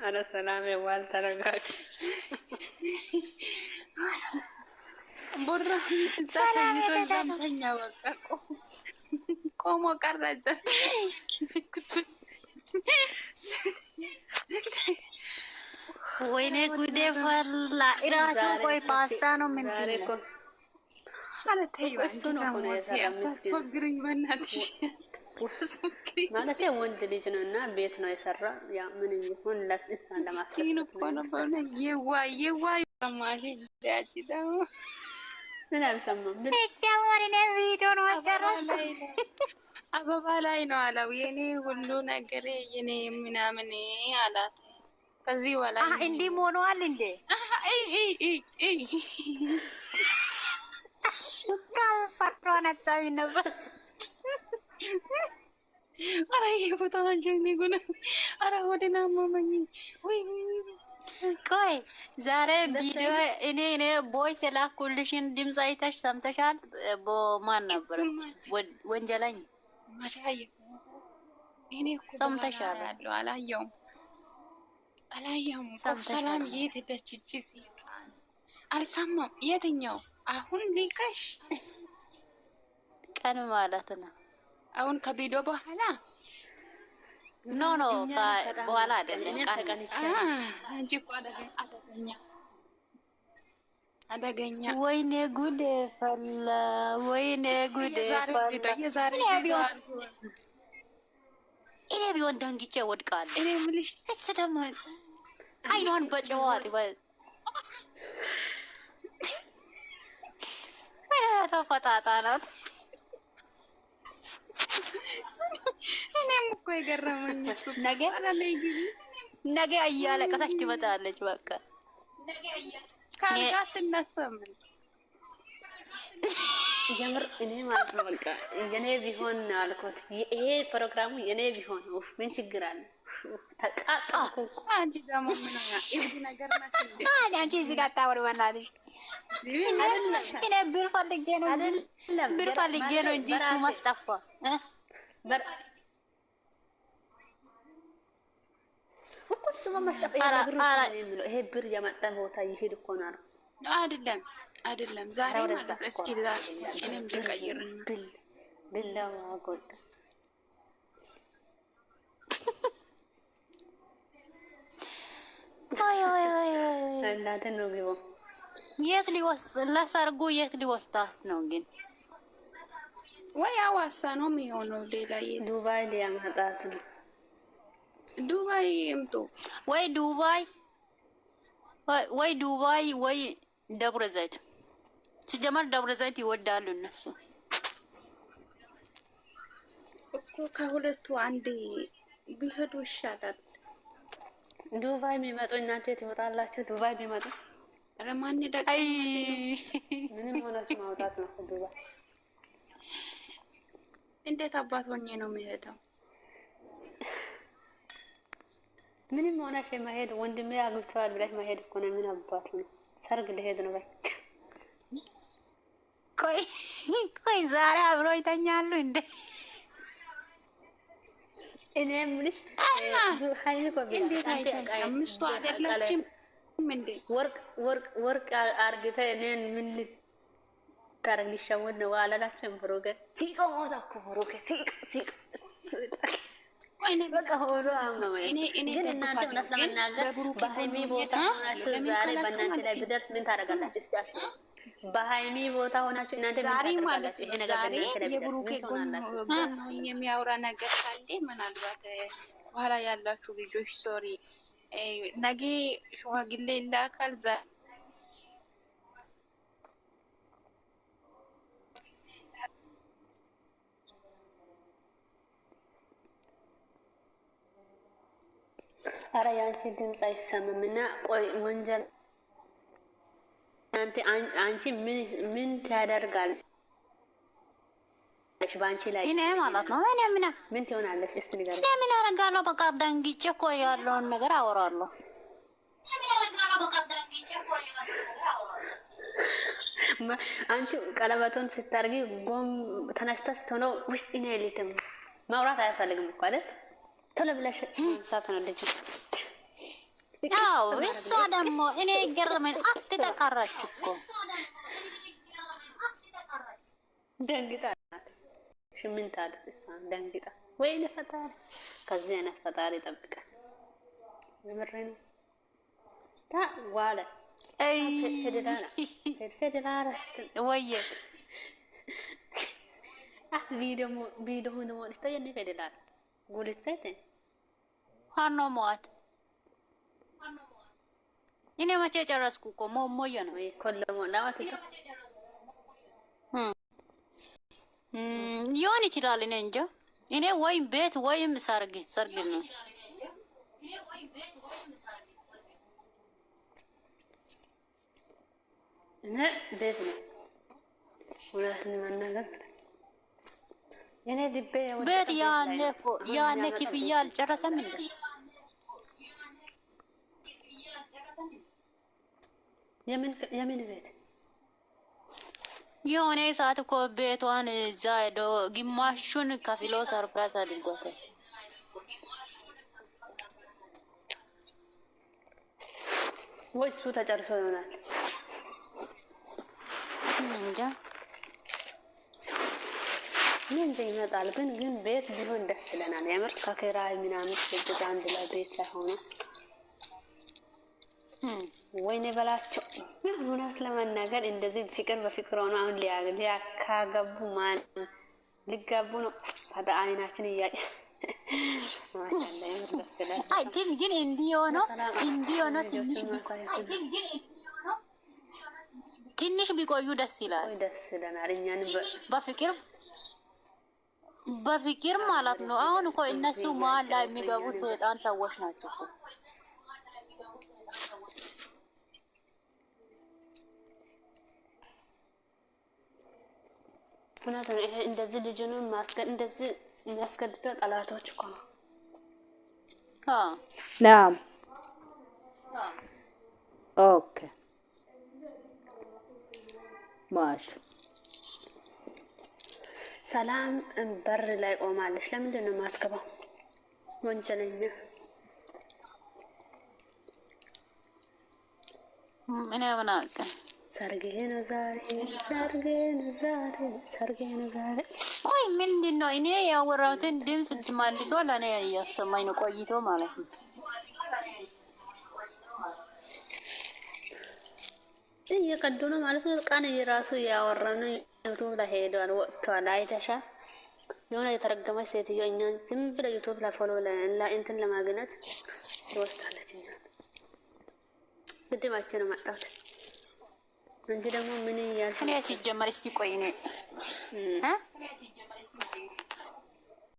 አረ ሰላም የዋል ተረጋግ። ቡራ ሰላም ተኛ በቃ ቆሞ ቀረጸ። ወይኔ ጉዴ ፈላ። እራሱ ቆይ ፓስታ ነው ምንድነው? አረ ተይ እሱ ነው ያስወግረኝ በእናትሽ። ማለት ወንድ ልጅ ነው እና ቤት ነው የሰራ። ያ ምን ይሁን ለእሷን ለማስደሰት ነው። የዋይ ሰማሽ ያቺ ደግሞ ምን አልሰማም። ምን ተጨማሪ ነው ቪዲዮ ነው አጨረስኩ። አበባ ላይ ነው አለው የኔ ሁሉ ነገር የኔ ምናምን አላት። ከዚህ በላይ እንዲህ ሆኗል እንዴ? ካልፈራን አጻቢ ነበር። አረ ይሄ ፎቶ አንጀኝ ጉና አረ ወደና ማማኝ ወይ ቆይ ዛሬ ቪዲዮ እኔ ቦይስ የላኩልሽን ድምፅ አይተሽ ሰምተሻል? በማን ነበረች ወንጀለኛ ማሻየ እኔ እኮ ሰምተሻል? አላየሁም። ሰላም የት ሄደች? አልሰማም። የትኛው አሁን ሊቀሽ ቀን ማለት ነው። አሁን ከቪዲዮ በኋላ ኖ በኋላ አይደለም። አንቺ እኮ አደገኛ። ወይኔ ጉድ ፈላ፣ ወይኔ ጉድ ፈላ። እኔ ቢሆን ደንግጬ ወድቃለሁ። እኔ የምልሽ እሱ ደግሞ አይኗን በጨዋት ተፈጣጣ ናት። እኔም እኮ የገረመኝ እሱ ነገ እያለቀሰች ትመጣለች። በቃ ካልጋ አትነሳም። የምር እኔ ማለት ነው በቃ የኔ ቢሆን አልኩት። ይሄ ፕሮግራሙ የኔ ቢሆን ምን ችግር አለ? ተቃጣኩ። አንቺ ደግሞ ምን እብድ ነገር ናት እንዴ? አንቺ እዚህ ጋር ታወሪ በእናትሽ። እኔ ብር ፈልጌ ነው እንጂ እሱ መች ጠፋ? ይሄ ብር የመጣ ቦታ ይሄድ እኮ ነው አይደለም። ዛሬ ማለት እስኪ ዛሬ እኔም ልቀይርና ቢላዋ ጎዳ እናት ነው ግቦ የት ለሰርጉ የት ሊወስዳት ነው ግን? ወይ አዋሳ ነው የሚሆነው። ሌላ ዱባይ ሊያመጣት ነው። ዱባይ ይምጡ ወይ ዱባይ ወይ ደብረ ዘይት። ሲጀመር ደብረ ዘይት ይወዳሉ እነሱ እኮ። ከሁለቱ አንዴ ቢሄዱ ይሻላል። ዱባይ የሚመጡ እናንተ ትወጣላችሁ። ዱባይ ቢመጡ ረማን ደግ ምንም ሆናችሁ ማውጣት ነው። ዱባይ እንዴት አባት ሆኜ ነው የሚሄደው? ምንም ሆነሽ የማሄድ ወንድሜ አግብተዋል ብለሽ ማሄድ እኮ ነው። ምን አባቱ ነው? ሰርግ ልሄድ ነው በይ። ቆይ ዛሬ አብሮ ይተኛሉ እንዴ? እኔ ምንሽ ሃይሚ ኮቢ አምስቱ አይደለችም እንዴ? ወርቅ አርግተ እኔን ምን ታረግ ሊሸወድ ነው አላላችሁም? ብሩክ ሲቆ ሞታ እኮ ብሩክ ሲቆ በቃ ሆኖ አመመኝ። ግን እናንተ እውነት ለመናገር በሃይሚ ቦታ ሆናችሁ ዛሬ በእናንተ ላይ ብደርስ ምን ታደርጋላችሁ? እስቲ አስቡ። በሃይሚ ቦታ ሆናችሁ እናንተ ዛሬ ማለት ይሄ ነገር ዛሬ የብሩኬ ጎን የሚያወራ ነገር ካለ ምናልባት በኋላ ያላችሁ ልጆች ሶሪ ነገ ሽማግሌ ይላካል። አረ ያንቺ ድምጽ አይሰማም እና ቆይ ወንጀል አንቺ ምን ታደርጋለሽ ባንቺ ላይ? እኔ ማለት ነው ምን ትሆናለሽ? እስቲ ንገሪኝ። እኔ ምን አደርጋለሁ? በቃ ደንግጬ እኮ ያለውን ነገር አወራለሁ። አንቺ ቀለበቱን ስታርጊ ጎም ተነስተሽ ቶሎ ውስጥ እኔ ልትም ማውራት አያስፈልግም እኮ አይደል? ቶሎ ብለሽ ሳት ነው ልጅ አዎ እሷ ደግሞ እኔ ገረመኝ። አፍት ተቀራች እኮ ደንግጣ ሽምንታት እሷን ደንግጣ ወይኔ ፈጣሪ ከዚህ አይነት ፈጣሪ ይጠብቃል። የምሬ ነው ዋለ ፌደራል ወየ ቪዲዮ ደግሞ ልታየኝ ፌደራል ጉልተት ሃኖ ሞት እኔ መቼ ጨረስኩ እኮ ሞሞየ ነው ኮለሞ ላዋት ሊሆን ይችላል። እኔ እንጃ። እኔ ወይም ቤት ወይም ሰርግ ነው። እኔ ቤት ነው ሁለቱን መናገር የኔ ልቤ ቤት ያኔ ክፍያ አልጨረሰም እንዴ? የምን ቤት የሆነ ሰዓት እኮ ቤቷን እዛ ሄዶ ግማሹን ከፍሎ ሰርፕራይዝ አድርጓታል። ወይ እሱ ተጨርሶ ይሆናል እንጃ። ምን ይመጣል ግን ቤት ቢሆን ደስ ይለናል። የምር ከኪራይ ምናምን ስድት አንድ ላይ ቤት ላይ ሆኖ ወይኔ በላቸው። እውነት ለመናገር እንደዚህ ፍቅር በፍቅር ሆኖ አሁን ሊያካገቡ ማን ሊጋቡ ነው። ታዳ አይናችን እያየ ማሻአላ የምር ደስ ይላል። አይ ግን እንዲሆነው ትንሽ ቢቆዩ ደስ ይላል። ደስ ይለናል። እኛን በፍቅር ማለት ነው። አሁን እኮ እነሱ መሀል ላይ የሚገቡ ሰይጣን ሰዎች ናቸው እኮ። እውነት ነው። ይሄ እንደዚህ ልጅኑን እንደዚህ የሚያስገድደው ጠላቶች እኮ ነው። ናም ኦኬ ማሽ ሰላም በር ላይ ቆማለች። ለምንድን ነው የማትገባው? ወንጀለኛ ምን ያብናቀ ሰርጌ ነው ዛሬ። ቆይ ምንድን ነው? እኔ ያወራሁትን ድምፅ መልሶ ለእኔ እያሰማኝ ነው ቆይቶ ማለት ነው። እየቀዱ ነው ማለት ነው። ቀን እየራሱ እያወራ ነው። ዩቱብ ላይ ሄዷል ወጥቷል። አይተሻል? የሆነ የተረገመች ሴትዮ እኛን ዝም ብለ ዩቱብ ላይ ፎሎ እንትን ለማግኘት ትወስዳለች። እኛን ግድማችን ነው መጣሁት እንጂ ደግሞ ምን እያልሽ እኔ ሲጀመር እስቲ ቆይ እኔ